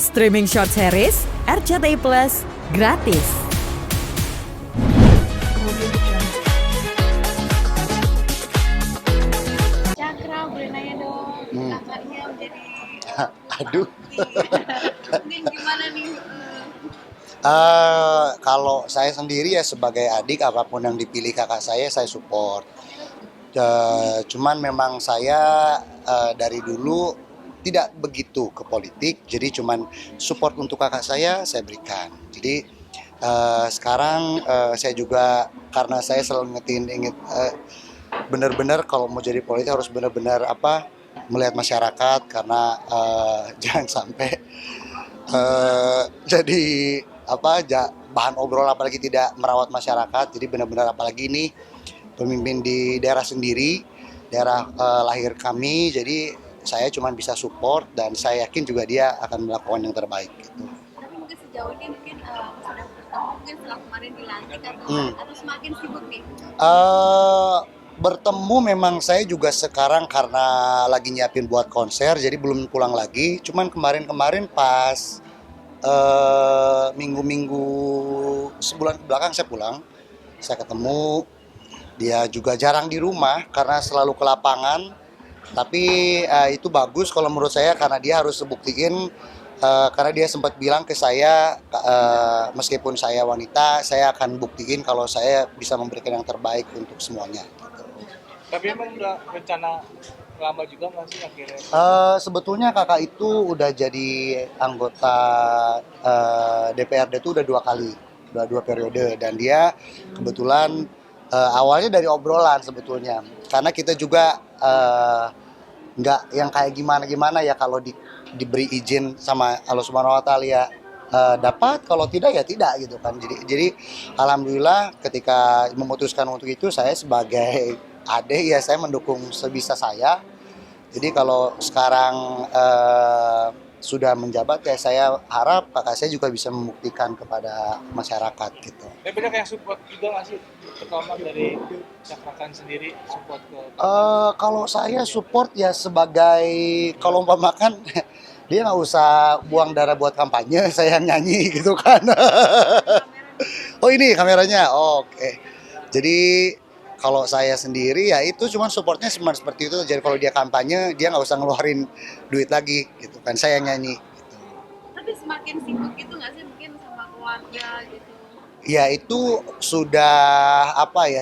Streaming short series RCTI Plus gratis. Cakra, boleh nanya dong, kakaknya menjadi Aduh. mungkin gimana nih? Kalau saya sendiri ya sebagai adik, apapun yang dipilih kakak saya support. Cuman memang saya dari dulu tidak begitu ke politik, jadi cuman support untuk kakak saya berikan. Jadi sekarang saya juga, karena saya selalu inget benar-benar kalau mau jadi politik harus benar-benar melihat masyarakat, karena jangan sampai jadi bahan obrolan, apalagi tidak merawat masyarakat. Jadi benar-benar, apalagi ini pemimpin di daerah sendiri, daerah lahir kami, jadi saya cuma bisa support dan saya yakin juga dia akan melakukan yang terbaik gitu. Tapi mungkin sejauh ini mungkin sudah bertemu mungkin setelah kemarin dilantik atau semakin sibuk nih? Bertemu memang saya juga sekarang karena lagi nyiapin buat konser, jadi belum pulang lagi. Cuman kemarin pas minggu-minggu sebulan belakang saya pulang, saya ketemu. Dia juga jarang di rumah karena selalu ke lapangan. Tapi itu bagus kalau menurut saya, karena dia harus buktiin, karena dia sempat bilang ke saya, meskipun saya wanita, saya akan buktiin kalau saya bisa memberikan yang terbaik untuk semuanya. Tapi emang udah rencana lama juga nggak sih akhirnya? Sebetulnya kakak itu udah jadi anggota DPRD itu udah 2 kali, udah 2 periode, dan dia kebetulan awalnya dari obrolan sebetulnya, karena kita juga nggak yang kayak gimana ya, kalau diberi izin sama Allah Subhanahu Wa Taala ya dapat, kalau tidak ya tidak gitu kan. Jadi alhamdulillah ketika memutuskan untuk itu, saya sebagai adik ya saya mendukung sebisa saya. Jadi kalau sekarang sudah menjabat ya, saya harap kakak saya juga bisa membuktikan kepada masyarakat gitu. Banyak yang support juga nggak sih, terutama dari Cakrakan sendiri support ke? Kalau saya support ya sebagai, kalau umpamakan dia nggak usah buang darah buat kampanye, saya yang nyanyi gitu kan. Oh ini kameranya, oke. Jadi kalau saya sendiri ya itu cuman supportnya cuma seperti itu. Jadi kalau dia kampanye, dia nggak usah ngeluarin duit lagi gitu kan, saya yang nyanyi. Tapi semakin sibuk gitu nggak sih mungkin sama keluarga gitu? Ya itu sudah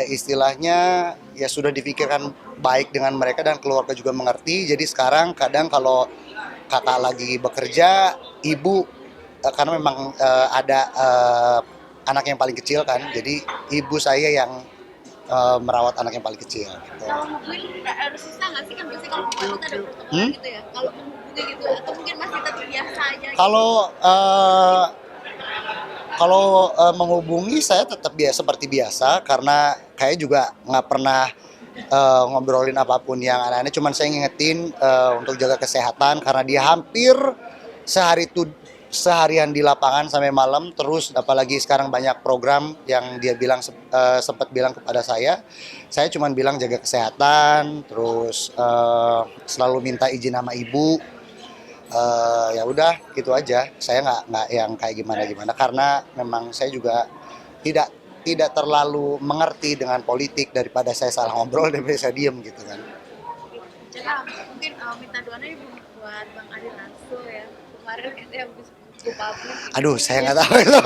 istilahnya ya sudah dipikirkan baik dengan mereka dan keluarga juga mengerti. Jadi sekarang kadang kalau kakak lagi bekerja, ibu karena memang ada anak yang paling kecil kan, jadi ibu saya yang merawat anak yang paling kecil gitu. Kalau mungkin harus susah nggak sih, kan biasanya kalau mobil itu ada protokol gitu ya, kalau menghubungi gitu, atau mungkin masih tetap biasa aja gitu? Kalau menghubungi saya tetap seperti biasa, karena kayak juga nggak pernah ngobrolin apapun yang aneh-aneh. Cuman saya ngingetin untuk jaga kesehatan, karena dia hampir seharian di lapangan sampai malam terus. Apalagi sekarang banyak program yang dia bilang sempat bilang kepada saya cuman bilang jaga kesehatan, terus selalu minta izin sama ibu. Ya udah gitu aja, saya nggak yang kayak gimana, karena memang saya juga tidak terlalu mengerti dengan politik, daripada saya salah ngobrol daripada saya diem gitu kan. Cakra, mungkin minta doanya buat Bang Adi Lasso ya, kemarin katanya habis publik. Aduh, saya nggak tahu itu.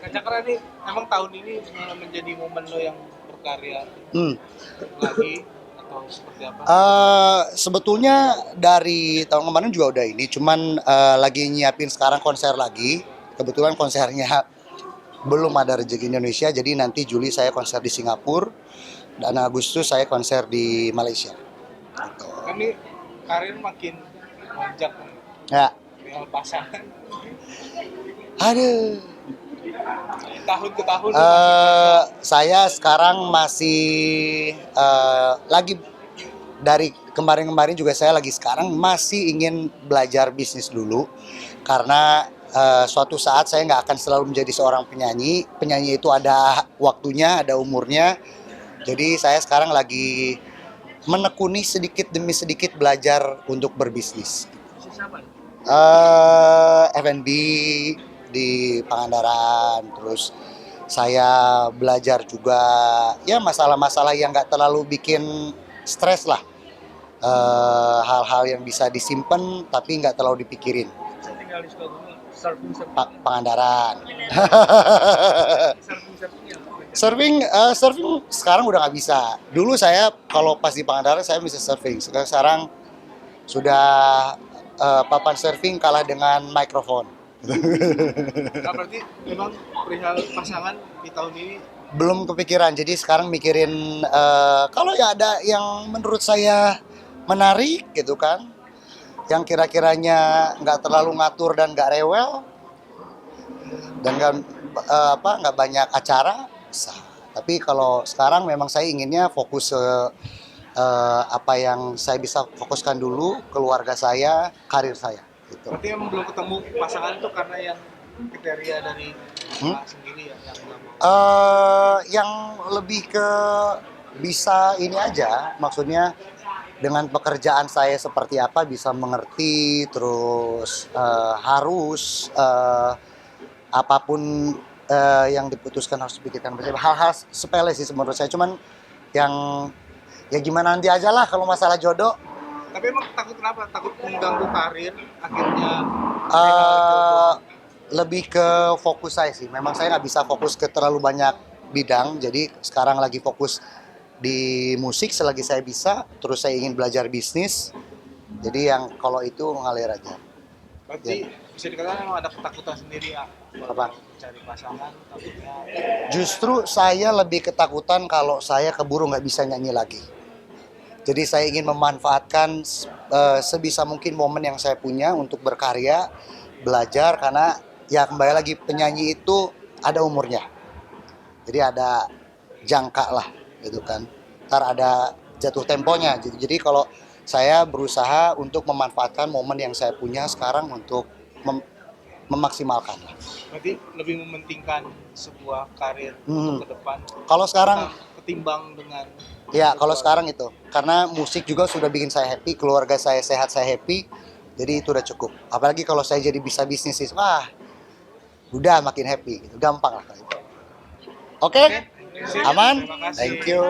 Cakra nih, emang tahun ini menjadi momen lo yang berkarya lagi atau seperti apa? Sebetulnya dari tahun kemarin juga udah ini, cuman lagi nyiapin sekarang konser lagi. Kebetulan konsernya belum ada rezeki Indonesia, jadi nanti Juli saya konser di Singapura dan Agustus saya konser di Malaysia. Gitu. Kan nih karir makin lonjak nih, Ya, tinggal pasangan aduh. tahun ke tahun. Saya sekarang masih lagi, dari kemarin-kemarin juga saya lagi sekarang masih ingin belajar bisnis dulu, karena suatu saat saya nggak akan selalu menjadi seorang penyanyi. Penyanyi itu ada waktunya, ada umurnya. Jadi saya sekarang lagi menekuni sedikit demi sedikit belajar untuk berbisnis. F&B di Pangandaran, terus saya belajar juga ya masalah-masalah yang nggak terlalu bikin stres lah. Hal-hal yang bisa disimpan tapi nggak terlalu dipikirin. Saya tinggal di Sukabumi, surfing Pangandaran. surfingnya. Surfing sekarang udah nggak bisa. Dulu saya kalau pas di Pangandaran saya bisa surfing. Sekarang sudah papan surfing kalah dengan mikrofon. Nah, berarti memang perihal pasangan di tahun ini Belum kepikiran. Jadi sekarang mikirin kalau ya ada yang menurut saya menarik gitu kan, yang kira-kiranya nggak terlalu ngatur dan nggak rewel dan nggak banyak acara bisa. Tapi kalau sekarang memang saya inginnya fokus apa yang saya bisa fokuskan dulu, keluarga saya, karir saya gitu. berarti emang belum ketemu pasangan itu karena yang kriteria dari sendiri ya yang nggak mau. Yang lebih ke bisa ini aja, maksudnya dengan pekerjaan saya seperti apa bisa mengerti, terus harus apapun yang diputuskan harus dipikirkan bersama. Hal-hal sepele sih menurut saya, cuman yang ya gimana nanti aja lah kalau masalah jodoh. Tapi emang takut kenapa? Takut mengganggu karir akhirnya. Lebih ke fokus saya sih. Memang saya nggak bisa fokus ke terlalu banyak bidang. Jadi sekarang lagi fokus di musik selagi saya bisa. Terus saya ingin belajar bisnis. Jadi yang kalau itu ngalir aja. Berarti bisa dikatakan memang ada ketakutan sendiri ya. Apa? Cari pasangan, takutnya. Justru saya lebih ketakutan kalau saya keburu nggak bisa nyanyi lagi. Jadi saya ingin memanfaatkan sebisa mungkin momen yang saya punya untuk berkarya, belajar, karena ya kembali lagi penyanyi itu ada umurnya. Jadi ada jangka lah gitu kan. Ntar ada jatuh temponya. Jadi kalau saya berusaha untuk memanfaatkan momen yang saya punya sekarang untuk memaksimalkan lah. Berarti lebih mementingkan sebuah karir untuk ke depan. Kalau sekarang ketimbang dengan ya kalau sekarang itu karena musik juga sudah bikin saya happy, keluarga saya sehat, saya happy, jadi itu udah cukup. Apalagi kalau saya jadi bisa bisnis, wah udah makin happy, gitu. Gampang lah kalau itu. Oke? Aman? Terima kasih. Thank you.